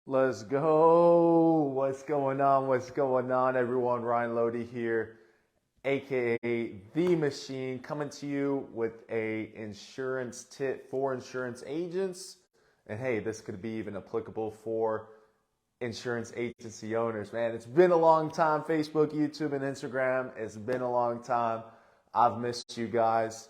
Let's go. What's going on? What's going on, everyone? Ryan Loede here, aka The Machine, coming to you with a insurance tip for insurance agents. And hey, this could be even applicable for insurance agency owners. Man, it's been a long time. Facebook, YouTube, and Instagram. It's been a long time. I've missed you guys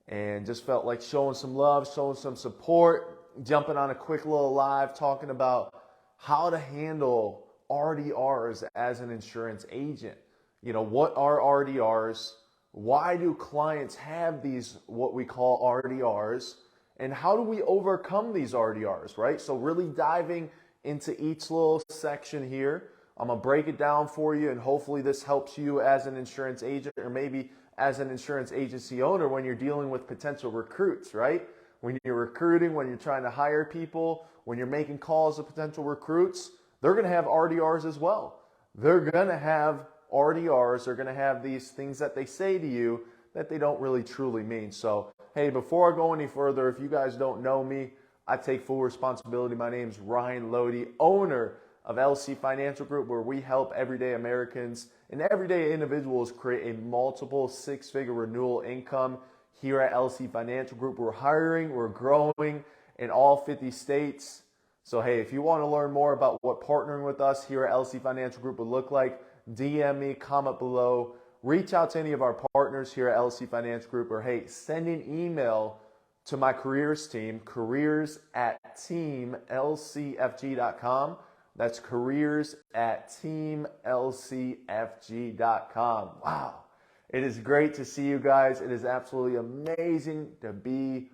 and just felt like showing some love, showing some support, jumping on a quick little live talking about how to handle RDRs as an insurance agent. You know, what are RDRs? Why do clients have these, what we call RDRs? And how do we overcome these RDRs, right? So really diving into each little section here. I'm gonna break it down for you, and hopefully this helps you as an insurance agent or maybe as an insurance agency owner when you're dealing with potential recruits, right? When you're recruiting, when you're trying to hire people, when you're making calls to potential recruits, they're going to have RDRs as well. They're going to have RDRs. They're going to have these things that they say to you that they don't really truly mean. So, hey, before I go any further, if you guys don't know me, I take full responsibility. My name is Ryan Loede, owner of LC Financial Group, where we help everyday Americans and everyday individuals create a multiple six-figure renewal income. Here at LC Financial Group, we're hiring, we're growing in all 50 states. So hey, if you want to learn more about what partnering with us here at LC Financial Group would look like, DM me, comment below, reach out to any of our partners here at LC Financial Group, or hey, send an email to my careers team, careers@teamlcfg.com. That's careers@teamlcfg.com. Wow. It is great to see you guys. It is absolutely amazing to be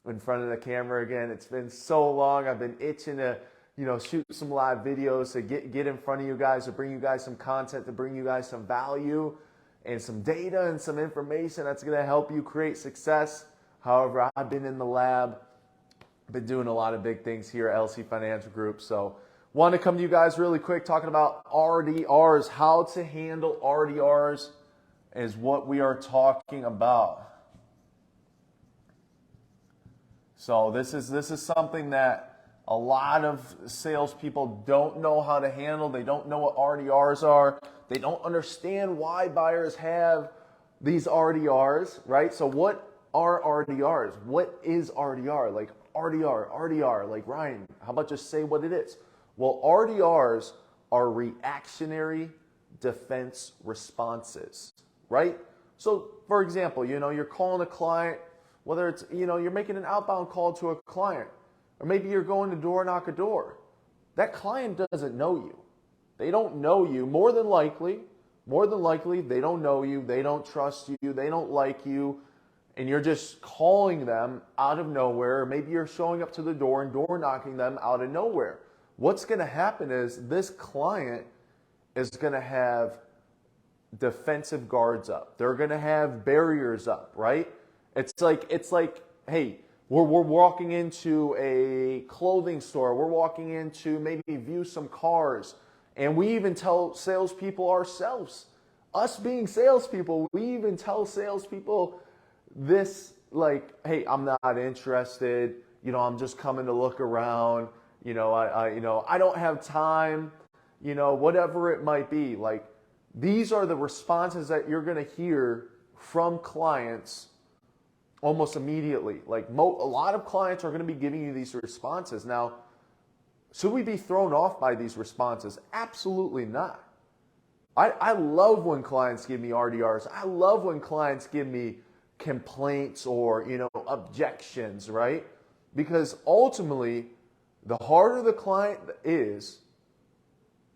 in front of the camera again. It's been so long. I've been itching to, shoot some live videos, to get in front of you guys, to bring you guys some content, to bring you guys some value and some data and some information that's going to help you create success. However, I've been in the lab, been doing a lot of big things here at LC Financial Group. So want to come to you guys really quick talking about RDRs, how to handle RDRs is what we are talking about. So this is something that a lot of salespeople don't know how to handle. They don't know what RDRs are. They don't understand why buyers have these RDRs, right? So what are RDRs? What is RDR? Like RDR, like Ryan, how about just say what it is? Well, RDRs are reactionary defense responses, right? So for example, you're calling a client, whether it's, you're making an outbound call to a client, or maybe you're going to knock a door. That client doesn't know you. They don't know you. More than likely, they don't know you. They don't trust you. They don't like you. And you're just calling them out of nowhere. Or maybe you're showing up to the door and door knocking them out of nowhere. What's going to happen is this client is going to have defensive guards up. They're going to have barriers up, right? It's like, hey, we're walking into a clothing store. We're walking into maybe view some cars. And we even tell salespeople ourselves, us being salespeople, we even tell salespeople this, like, hey, I'm not interested. I'm just coming to look around. I don't have time. Whatever it might be. Like, these are the responses that you're going to hear from clients almost immediately. Like a lot of clients are going to be giving you these responses. Now, should we be thrown off by these responses? Absolutely not. I love when clients give me RDRs. I love when clients give me complaints or, objections, right? Because ultimately, the harder the client is,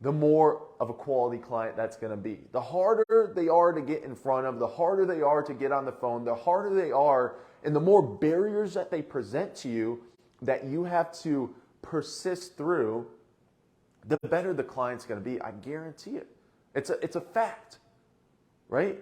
the more of a quality client that's going to be. The harder they are to get in front of, the harder they are to get on the phone, the harder they are, and the more barriers that they present to you that you have to persist through, the better the client's going to be. I guarantee it. It's a fact, right?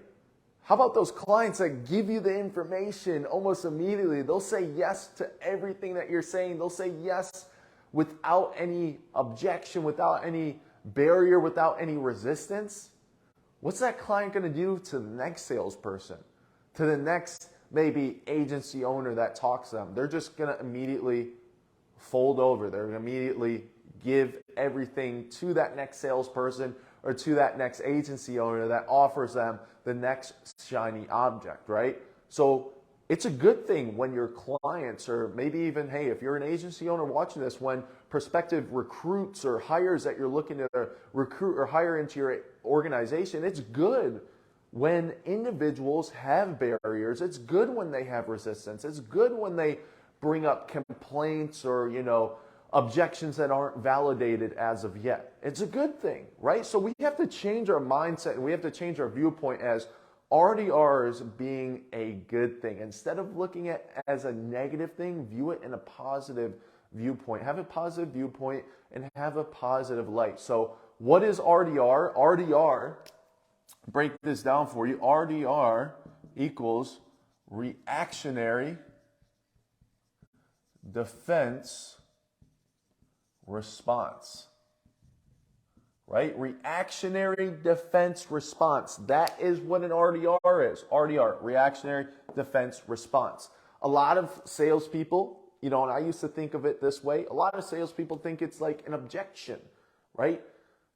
How about those clients that give you the information almost immediately? They'll say yes to everything that you're saying. They'll say yes without any objection, without any barrier, without any resistance. What's that client going to do to the next salesperson, to the next maybe agency owner that talks to them? They're just going to immediately fold over. They're going to immediately give everything to that next salesperson or to that next agency owner that offers them the next shiny object, right? So it's a good thing when your clients, or maybe even, hey, if you're an agency owner watching this, when prospective recruits or hires that you're looking to recruit or hire into your organization, it's good when individuals have barriers. It's good when they have resistance. It's good when they bring up complaints or, objections that aren't validated as of yet. It's a good thing, right? So we have to change our mindset and we have to change our viewpoint as RDRs being a good thing. Instead of looking at it as a negative thing, view it in a positive viewpoint. Have a positive viewpoint and have a positive light. So what is RDR? RDR, break this down for you. RDR equals reactionary defense response. Right? Reactionary defense response. That is what an RDR is. RDR, reactionary defense response. A lot of salespeople, and I used to think of it this way, a lot of salespeople think it's like an objection, right?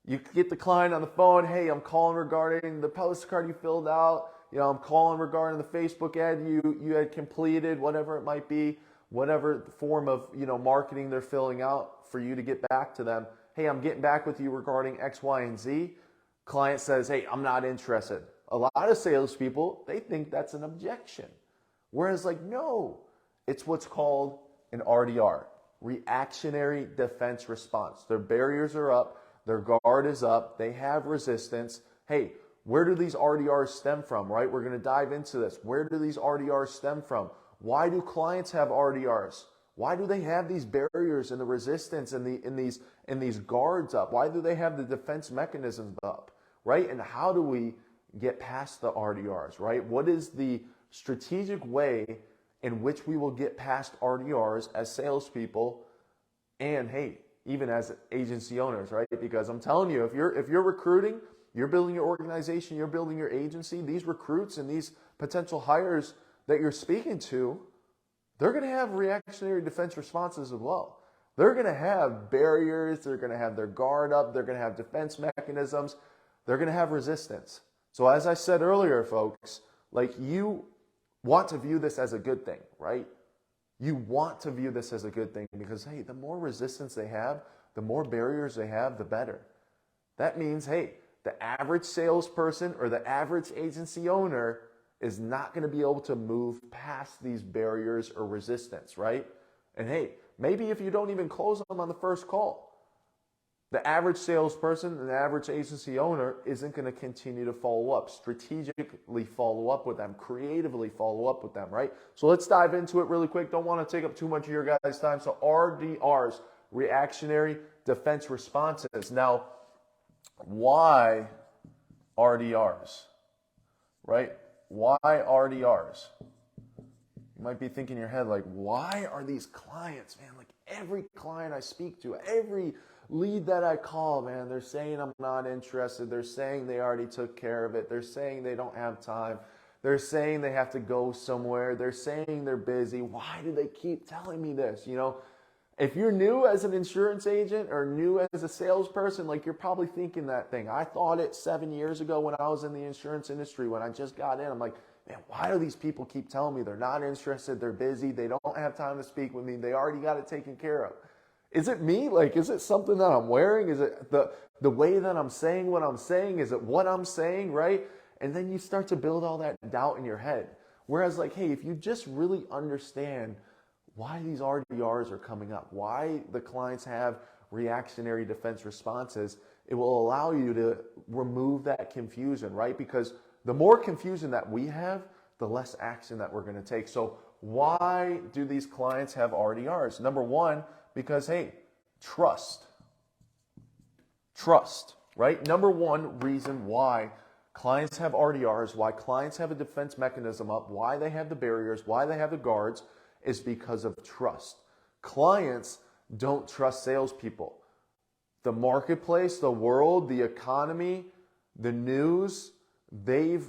You get the client on the phone, hey, I'm calling regarding the postcard you filled out, I'm calling regarding the Facebook ad you had completed, whatever it might be, whatever form of, marketing they're filling out for you to get back to them. Hey, I'm getting back with you regarding X, Y, and Z. Client says, hey, I'm not interested. A lot of salespeople, they think that's an objection. Whereas no, it's what's called an RDR, reactionary defense response. Their barriers are up, their guard is up, they have resistance. Hey, where do these RDRs stem from, right? We're going to dive into this. Where do these RDRs stem from? Why do clients have RDRs? Why do they have these barriers and the resistance and these guards up? Why do they have the defense mechanisms up, right? And how do we get past the RDRs, right? What is the strategic way in which we will get past RDRs as salespeople and, hey, even as agency owners, right? Because I'm telling you, if you're recruiting, you're building your organization, you're building your agency, these recruits and these potential hires that you're speaking to, they're going to have reactionary defense responses as well. They're going to have barriers. They're going to have their guard up. They're going to have defense mechanisms. They're going to have resistance. So as I said earlier, folks, you want to view this as a good thing, right? You want to view this as a good thing because, hey, the more resistance they have, the more barriers they have, the better. That means, hey, the average salesperson or the average agency owner is not going to be able to move past these barriers or resistance, right? And hey, maybe if you don't even close them on the first call, the average salesperson and the average agency owner isn't going to continue to follow up, strategically follow up with them, creatively follow up with them, right? So let's dive into it really quick. Don't want to take up too much of your guys' time. So RDRs, reactionary defense responses. Now, why RDRs, right? Why RDRs? You might be thinking in your head, why are these clients, man, every client I speak to, every lead that I call, man, they're saying I'm not interested. They're saying they already took care of it. They're saying they don't have time. They're saying they have to go somewhere. They're saying they're busy. Why do they keep telling me this? If you're new as an insurance agent or new as a salesperson, you're probably thinking that thing. I thought it 7 years ago when I was in the insurance industry, when I just got in. I'm like, man, why do these people keep telling me they're not interested, they're busy, they don't have time to speak with me, they already got it taken care of? Is it me? Is it something that I'm wearing? Is it the way that I'm saying what I'm saying? Is it what I'm saying, right? And then you start to build all that doubt in your head. Whereas hey, if you just really understand why these RDRs are coming up, why the clients have reactionary defense responses, it will allow you to remove that confusion, right? Because the more confusion that we have, the less action that we're going to take. So why do these clients have RDRs? Number one, because, hey, trust, right? Number one reason why clients have RDRs, why clients have a defense mechanism up, why they have the barriers, why they have the guards, is because of trust. Clients don't trust salespeople. The marketplace, the world, the economy, the news, they've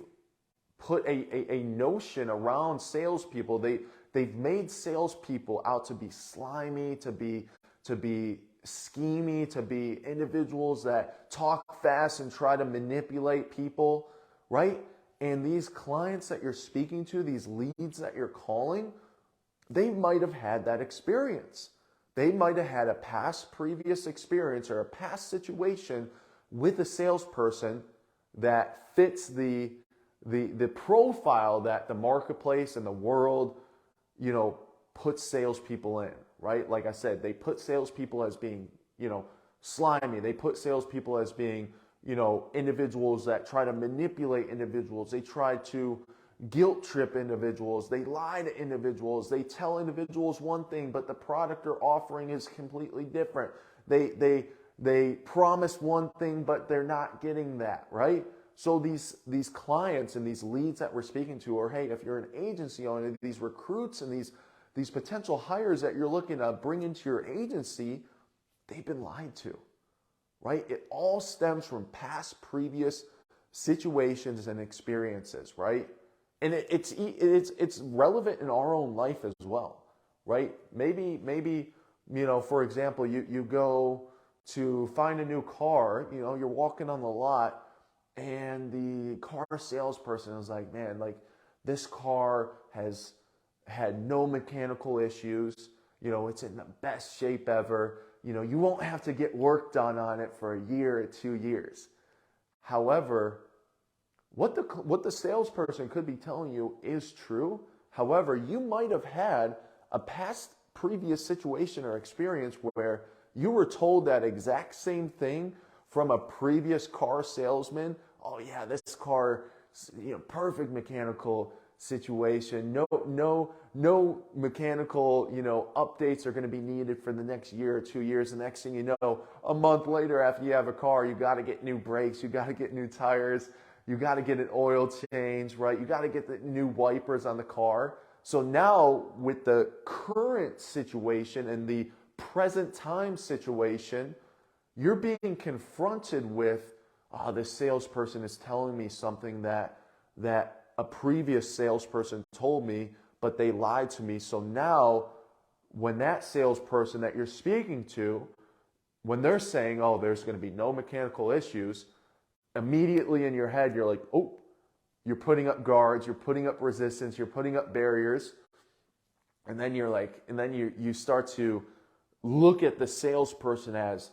put a notion around salespeople. They've made salespeople out to be slimy, to be schemy, to be individuals that talk fast and try to manipulate people, right? And these clients that you're speaking to, these leads that you're calling, they might have had that experience. They might have had a previous experience or a past situation with a salesperson that fits the profile that the marketplace and the world, puts salespeople in, right? Like I said, they put salespeople as being, slimy. They put salespeople as being, individuals that try to manipulate individuals. They try to guilt trip individuals. They lie to individuals. They tell individuals one thing, but the product they're offering is completely different. They promise one thing, but they're not getting that, right? So these clients and these leads that we're speaking to, or hey, if you're an agency owner, these recruits and these potential hires that you're looking to bring into your agency, they've been lied to, right? It all stems from previous situations and experiences, right? And it's relevant in our own life as well, right? Maybe for example, you go to find a new car, you're walking on the lot and the car salesperson is like, man, like this car has had no mechanical issues, it's in the best shape ever, you won't have to get work done on it for a year or 2 years. However, what the salesperson could be telling you is true. However, you might have had a previous situation or experience where you were told that exact same thing from a previous car salesman. Oh yeah, this car, perfect mechanical situation. No mechanical, updates are going to be needed for the next year or 2 years. The next thing you know, a month later after you have a car, you got to get new brakes, you got to get new tires, you got to get an oil change, right? You got to get the new wipers on the car. So now with the current situation and the present time situation, you're being confronted with, this salesperson is telling me something that a previous salesperson told me, but they lied to me. So now when that salesperson that you're speaking to, when they're saying, oh, there's going to be no mechanical issues, immediately in your head, you're like, oh, you're putting up guards, you're putting up resistance, you're putting up barriers. And then you start to look at the salesperson as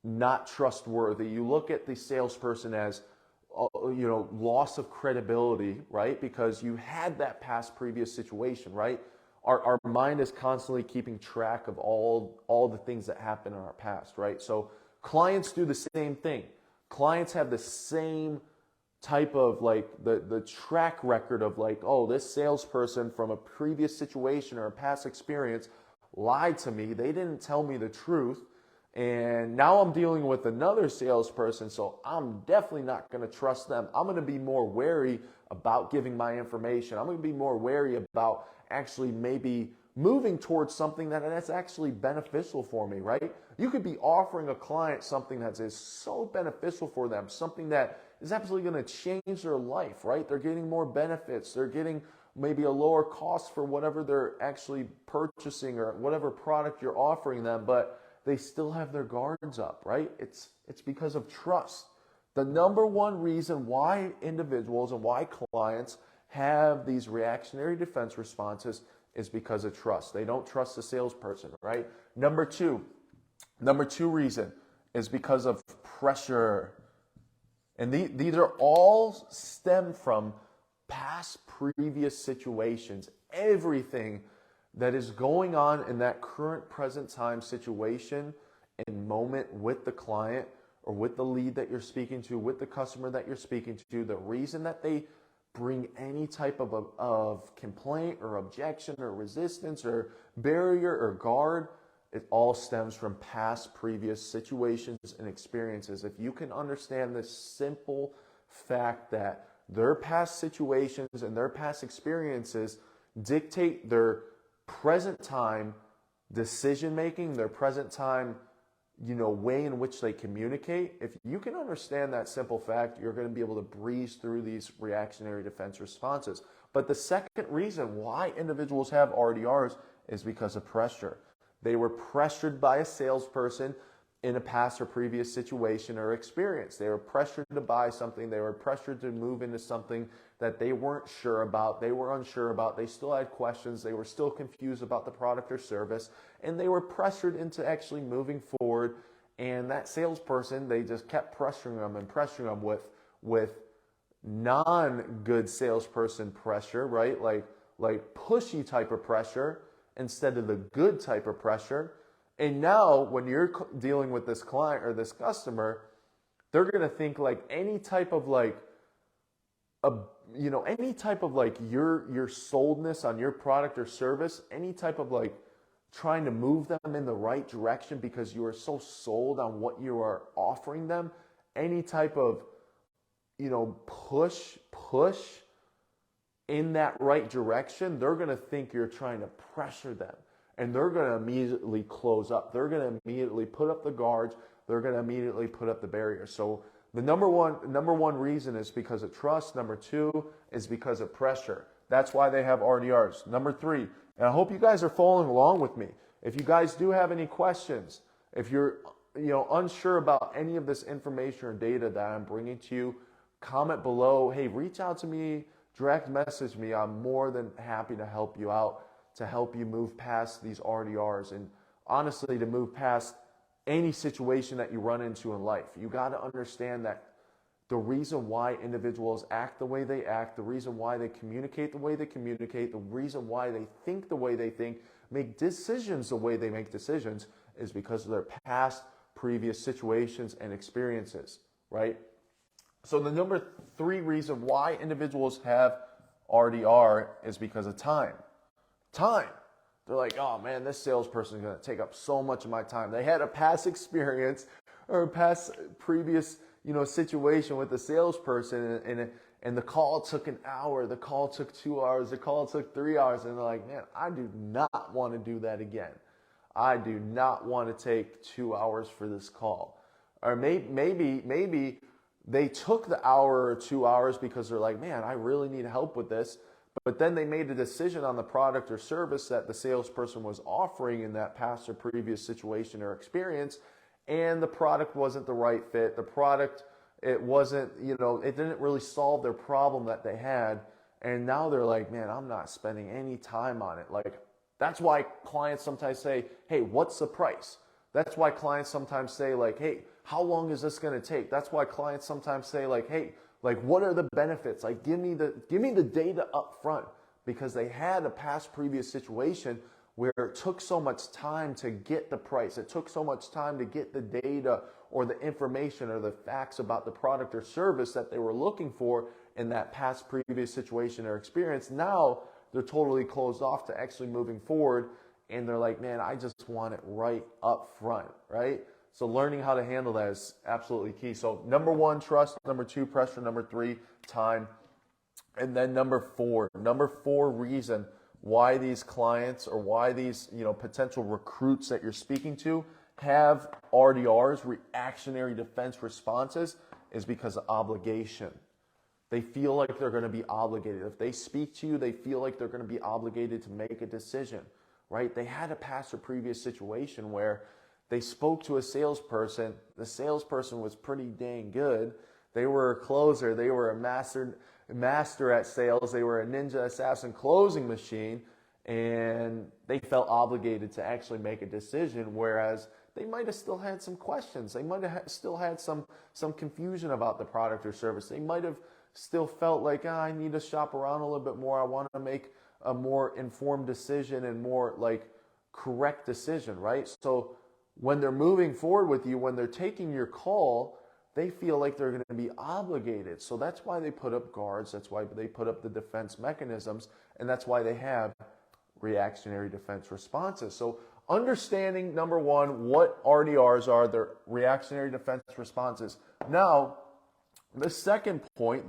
not trustworthy. You look at the salesperson as, loss of credibility, right? Because you had that previous situation, right? Our mind is constantly keeping track of all the things that happen in our past, right? So clients do the same thing. Clients have the same type of the track record of this salesperson from a previous situation or a past experience lied to me. They didn't tell me the truth. And now I'm dealing with another salesperson, so I'm definitely not going to trust them. I'm going to be more wary about giving my information. I'm going to be more wary about actually maybe moving towards something that's actually beneficial for me, right? You could be offering a client something that is so beneficial for them, something that is absolutely going to change their life, right? They're getting more benefits. They're getting maybe a lower cost for whatever they're actually purchasing or whatever product you're offering them, but they still have their guards up, right? It's because of trust. The number one reason why individuals and why clients have these reactionary defense responses is because of trust. They don't trust the salesperson, right? Number two reason is because of pressure. And these are all stem from previous situations. Everything that is going on in that current present time situation and moment with the client or with the lead that you're speaking to, with the customer that you're speaking to, the reason that they bring any type of complaint or objection or resistance or barrier or guard, it all stems from previous situations and experiences. If you can understand this simple fact that their past situations and their past experiences dictate their present time decision making, their present time, way in which they communicate. If you can understand that simple fact, you're going to be able to breeze through these reactionary defense responses. But the second reason why individuals have RDRs is because of pressure. They were pressured by a salesperson in a past or previous situation or experience. They were pressured to buy something. They were pressured to move into something that they weren't sure about. They were unsure about. They still had questions. They were still confused about the product or service. And they were pressured into actually moving forward. And that salesperson, they just kept pressuring them and pressuring them with non-good salesperson pressure, right? Like pushy type of pressure instead of the good type of pressure. And now when you're dealing with this client or this customer, they're going to think like any type of like, any type of like your soldness on your product or service, any type of like trying to move them in the right direction because you are so sold on what you are offering them, any type of, push in that right direction, they're going to think you're trying to pressure them. And they're going to immediately close up. They're going to immediately put up the guards. They're going to immediately put up the barriers. So the number one reason is because of trust. Number two is because of pressure. That's why they have RDRs. Number three, and I hope you guys are following along with me. If you guys do have any questions, if you're unsure about any of this information or data that I'm bringing to you, comment below. Hey, reach out to me, direct message me. I'm more than happy to help you out, to help you move past these RDRs, and honestly to move past any situation that you run into in life. You got to understand that the reason why individuals act the way they act, the reason why they communicate the way they communicate, the reason why they think the way they think, make decisions the way they make decisions, is because of their past, previous situations and experiences, right? So the number three reason why individuals have RDR is because of time. Time. They're like, oh man, this salesperson is going to take up so much of my time. They had a past experience or a past previous, situation with the salesperson, and the call took an hour, the call took 2 hours, the call took 3 hours, and they're like, man, I do not want to do that again. I do not want to take 2 hours for this call. Or maybe they took the hour or 2 hours because they're like, man, I really need help with this. But then they made a decision on the product or service that the salesperson was offering in that past or previous situation or experience, and the product wasn't the right fit. The product, it wasn't, it didn't really solve their problem that they had. And now they're like, man, I'm not spending any time on it. Like, that's why clients sometimes say, hey, what's the price? That's why clients sometimes say like, hey, how long is this going to take? That's why clients sometimes say like, hey, like, what are the benefits? Like, give me the data up front, because they had a past previous situation where it took so much time to get the price. It took so much time to get the data or the information or the facts about the product or service that they were looking for in that past previous situation or experience. Now they're totally closed off to actually moving forward, and they're like, man, I just want it right up front, right? So learning how to handle that is absolutely key. So number one, trust. Number two, pressure. Number three, time. And then number four reason why these clients or why these potential recruits that you're speaking to have RDRs, reactionary defense responses, is because of obligation. They feel like they're going to be obligated. If they speak to you, they feel like they're going to be obligated to make a decision, right? They had a past or previous situation where they spoke to a salesperson. The salesperson was pretty dang good. They were a closer. They were a master at sales. They were a ninja assassin closing machine, and they felt obligated to actually make a decision, whereas they might have still had some questions. They might have still had some confusion about the product or service. They might have still felt like, I need to shop around a little bit more. I want to make a more informed decision and more like correct decision, right? So when they're moving forward with you, when they're taking your call, they feel like they're going to be obligated. So that's why they put up guards. That's why they put up the defense mechanisms. And that's why they have reactionary defense responses. So understanding, number one, what RDRs are, they're reactionary defense responses. Now, the second point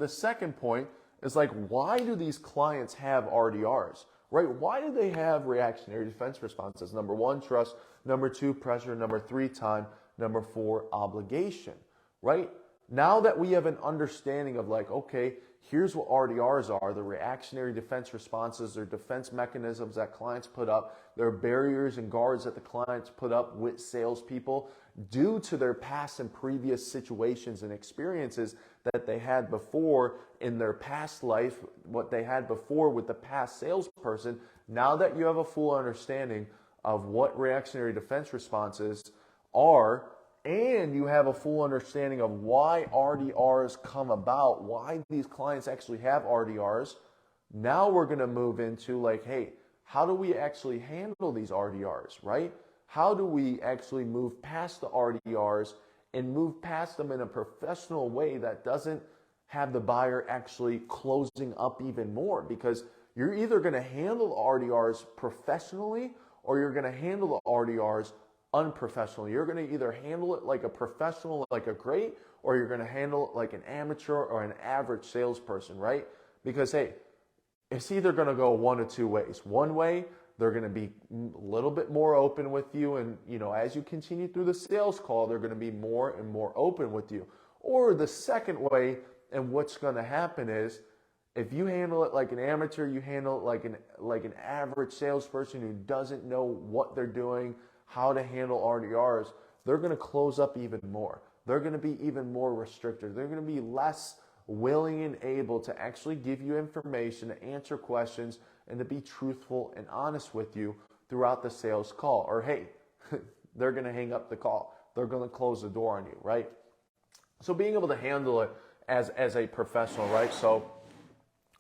is like, why do these clients have RDRs? Right? Why do they have reactionary defense responses? Number one, trust. Number two, pressure. Number three, time. Number four, obligation. Right? Now that we have an understanding of like, okay, here's what RDRs are, the reactionary defense responses. They're defense mechanisms that clients put up. They're barriers and guards that the clients put up with salespeople due to their past and previous situations and experiences that they had before in their past life, what they had before with the past salesperson. Now that you have a full understanding of what reactionary defense responses are, and you have a full understanding of why RDRs come about, why these clients actually have RDRs, now we're going to move into like, hey, how do we actually handle these RDRs, right? How do we actually move past the RDRs and move past them in a professional way that doesn't have the buyer actually closing up even more? Because you're either going to handle RDRs professionally or you're going to handle the RDRs unprofessionally. You're going to either handle it like a professional, like a great, or you're going to handle it like an amateur or an average salesperson, right? Because, hey, it's either going to go one of two ways. One way, they're going to be a little bit more open with you, and as you continue through the sales call, they're going to be more and more open with you. Or the second way, and what's going to happen is, if you handle it like an amateur, you handle it like an average salesperson who doesn't know what they're doing, how to handle RDRs, they're going to close up even more. They're going to be even more restricted. They're going to be less willing and able to actually give you information, to answer questions, and to be truthful and honest with you throughout the sales call. Or hey, they're going to hang up the call. They're going to close the door on you, right? So being able to handle it as a professional, right? So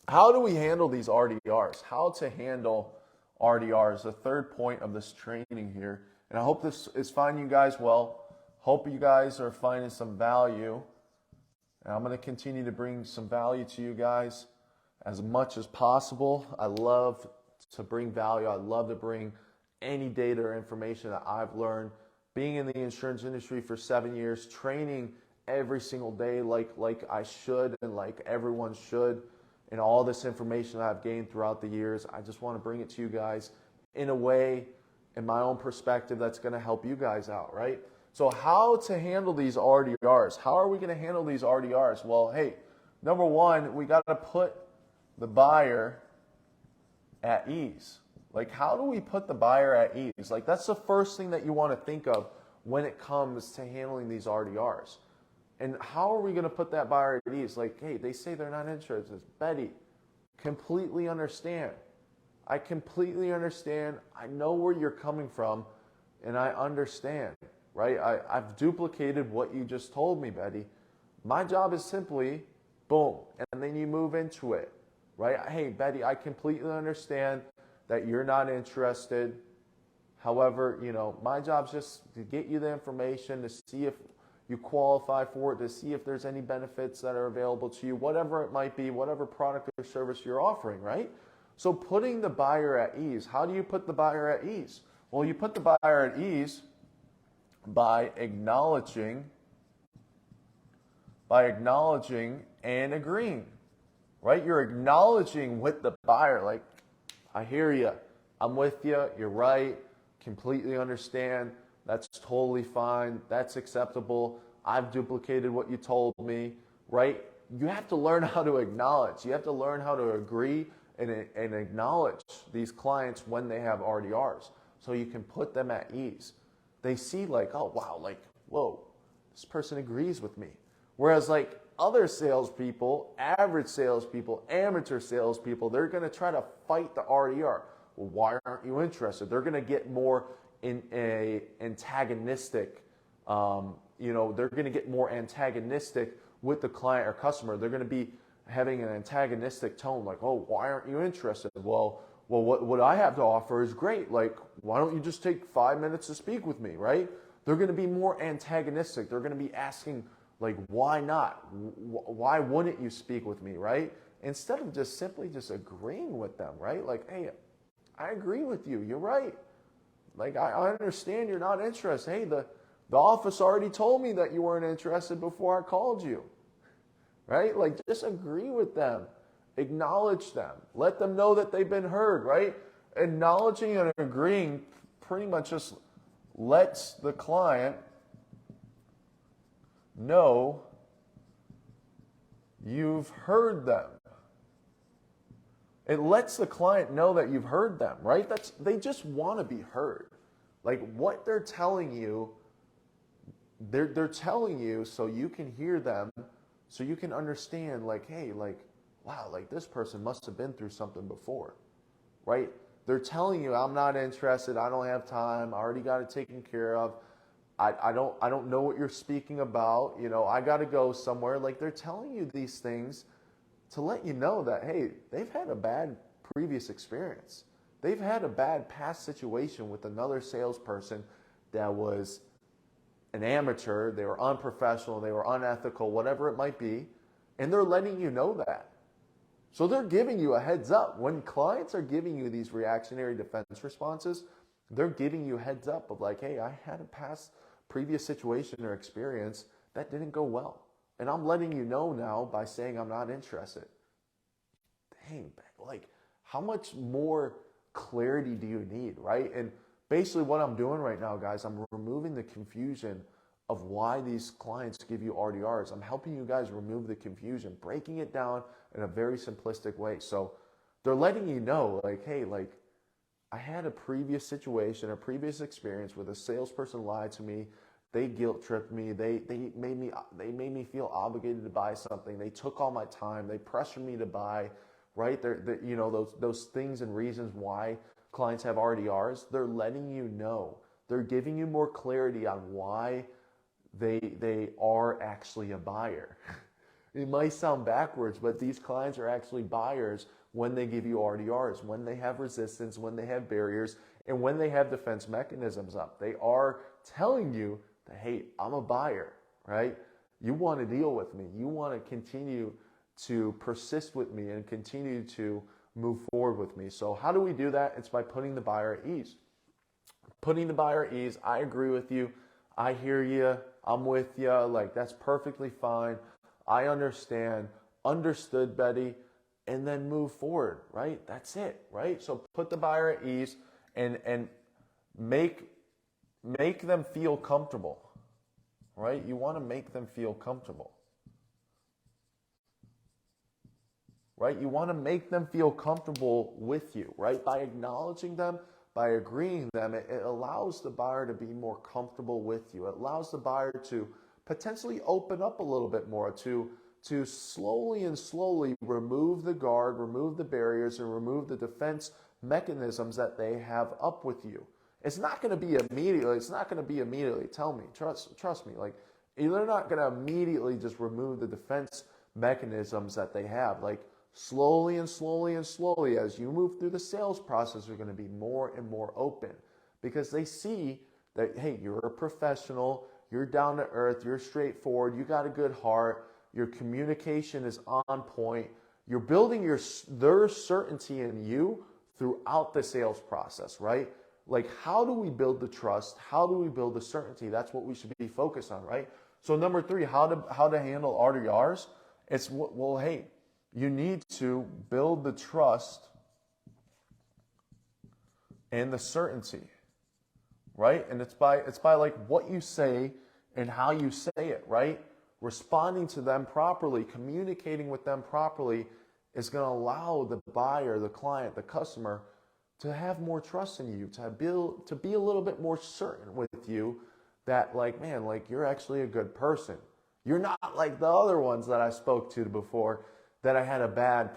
how do we handle these RDRs? How to handle RDRs, the third point of this training here. And I hope this is finding you guys well. Hope you guys are finding some value. And I'm going to continue to bring some value to you guys as much as possible. I love to bring value. I love to bring any data or information that I've learned. Being in the insurance industry for 7 years, training every single day like I should and like everyone should. And all this information that I've gained throughout the years, I just want to bring it to you guys in a way, in my own perspective, that's going to help you guys out, right? So how to handle these RDRs? How are we going to handle these RDRs? Well, hey, number one, we got to put the buyer at ease. Like, how do we put the buyer at ease? Like, that's the first thing that you want to think of when it comes to handling these RDRs. And how are we going to put that buyer at ease? Like, hey, they say they're not interested. Betty, completely understand. I completely understand. I know where you're coming from, and I understand, right? I've duplicated what you just told me, Betty. My job is simply, boom, and then you move into it, right? Hey, Betty, I completely understand that you're not interested. However, my job's just to get you the information, to see if you qualify for it, to see if there's any benefits that are available to you, whatever it might be, whatever product or service you're offering, right? So putting the buyer at ease. How do you put the buyer at ease? Well, you put the buyer at ease by acknowledging and agreeing, right? You're acknowledging with the buyer, like, I hear you, I'm with you, you're right, completely understand. That's totally fine. That's acceptable. I've duplicated what you told me, right? You have to learn how to acknowledge. You have to learn how to agree and acknowledge these clients when they have RDRs so you can put them at ease. They see like, oh, wow, like, whoa, this person agrees with me. Whereas like other salespeople, average salespeople, amateur salespeople, they're going to try to fight the RDR. Well, why aren't you interested? They're going to get more in a antagonistic, they're going to get more antagonistic with the client or customer. They're going to be having an antagonistic tone, like, oh, why aren't you interested? Well, what I have to offer is great. Like, why don't you just take 5 minutes to speak with me, right? They're going to be more antagonistic. They're going to be asking, like, why not? Why wouldn't you speak with me, right? Instead of just simply just agreeing with them, right? Like, hey, I agree with you. You're right. Like, I understand you're not interested. Hey, the office already told me that you weren't interested before I called you, right? Like, just agree with them. Acknowledge them. Let them know that they've been heard, right? Acknowledging and agreeing pretty much just lets the client know you've heard them. It lets the client know that you've heard them, right? They just want to be heard. Like what they're telling you, they're telling you so you can hear them, so you can understand like, hey, like, wow, like this person must have been through something before, right? They're telling you, I'm not interested, I don't have time, I already got it taken care of. I don't know what you're speaking about, you know, I got to go somewhere. Like they're telling you these things to let you know that, hey, they've had a bad previous experience. They've had a bad past situation with another salesperson that was an amateur, they were unprofessional, they were unethical, whatever it might be, and they're letting you know that. So they're giving you a heads up. When clients are giving you these reactionary defense responses, they're giving you a heads up of like, hey, I had a past previous situation or experience that didn't go well. And I'm letting you know now by saying I'm not interested. Dang, like how much more clarity do you need, right? And basically what I'm doing right now, guys, I'm removing the confusion of why these clients give you RDRs. I'm helping you guys remove the confusion, breaking it down in a very simplistic way. So they're letting you know like, hey, like I had a previous situation, a previous experience where the salesperson lied to me. They guilt tripped me. They made me feel obligated to buy something. They took all my time. They pressured me to buy, right? They're you know, those things and reasons why clients have RDRs. They're letting you know. They're giving you more clarity on why they are actually a buyer. It might sound backwards, but these clients are actually buyers when they give you RDRs, when they have resistance, when they have barriers, and when they have defense mechanisms up. They are telling you that, hey, I'm a buyer, right? You want to deal with me. You want to continue to persist with me and continue to move forward with me. So how do we do that? It's by putting the buyer at ease. Putting the buyer at ease, I agree with you. I hear you. I'm with you. Like, that's perfectly fine. I understand. Understood, Betty. And then move forward, right? That's it, right? So put the buyer at ease and make them feel comfortable, right? You want to make them feel comfortable, right? You want to make them feel comfortable with you, right? By acknowledging them, by agreeing them, it allows the buyer to be more comfortable with you. It allows the buyer to potentially open up a little bit more, to slowly remove the guard, remove the barriers, and remove the defense mechanisms that they have up with you. It's not going to be immediately. It's not going to be immediately. Tell me, trust me. Like, they're not going to immediately just remove the defense mechanisms that they have. Like, slowly and slowly and slowly, as you move through the sales process, they're going to be more and more open because they see that, hey, you're a professional, you're down to earth, you're straightforward, you got a good heart. Your communication is on point. You're building their certainty in you throughout the sales process, right? Like, how do we build the trust? How do we build the certainty? That's what we should be focused on, right? So number 3, how to handle RDRs? It's, well, hey, you need to build the trust and the certainty, right? And it's by like what you say and how you say it, right? Responding to them properly, communicating with them properly is going to allow the buyer, the client, the customer to have more trust in you, to be a little bit more certain with you that, like, man, like, you're actually a good person. You're not like the other ones that I spoke to before that I had a bad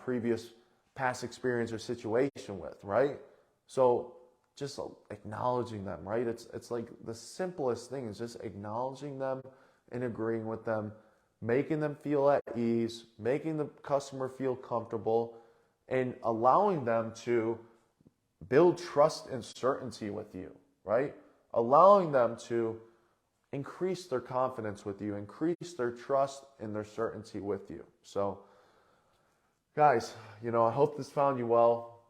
past experience or situation with, right? So just acknowledging them, right? It's like the simplest thing is just acknowledging them and agreeing with them, making them feel at ease, making the customer feel comfortable, and allowing them to build trust and certainty with you, right? Allowing them to increase their confidence with you, increase their trust and their certainty with you. So, guys, I hope this found you well.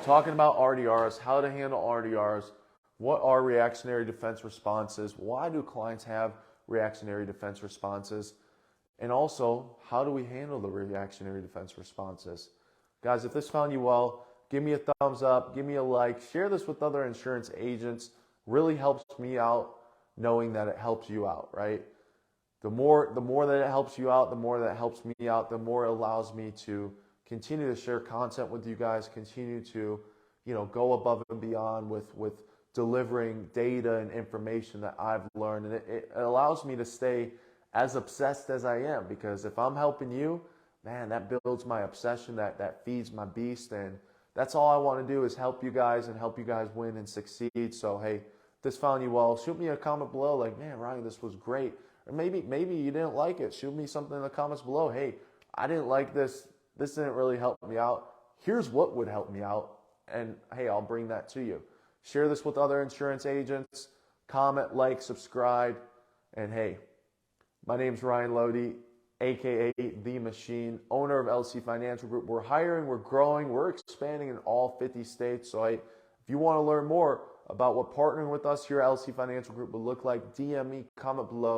Talking about RDRs, how to handle RDRs, what are reactionary defense responses, why do clients have reactionary defense responses, and also, how do we handle the reactionary defense responses? Guys, if this found you well, give me a thumbs up, give me a like, share this with other insurance agents. Really helps me out knowing that it helps you out, right? the more that it helps you out, the more that helps me out, the more it allows me to continue to share content with you guys, continue to, go above and beyond with delivering data and information that I've learned. And it allows me to stay as obsessed as I am, because if I'm helping you, man, that builds my obsession, that feeds my beast. And that's all I want to do, is help you guys and help you guys win and succeed. So, hey, if this found you well, shoot me a comment below like, man, Ryan, this was great. Or maybe you didn't like it. Shoot me something in the comments below. Hey, I didn't like this. This didn't really help me out. Here's what would help me out. And hey, I'll bring that to you. Share this with other insurance agents. Comment, like, subscribe. And hey, my name's Ryan Loede, aka The Machine, owner of LC Financial Group. We're hiring, we're growing, we're expanding in all 50 states. So if you want to learn more about what partnering with us here at LC Financial Group would look like, DM me, comment below.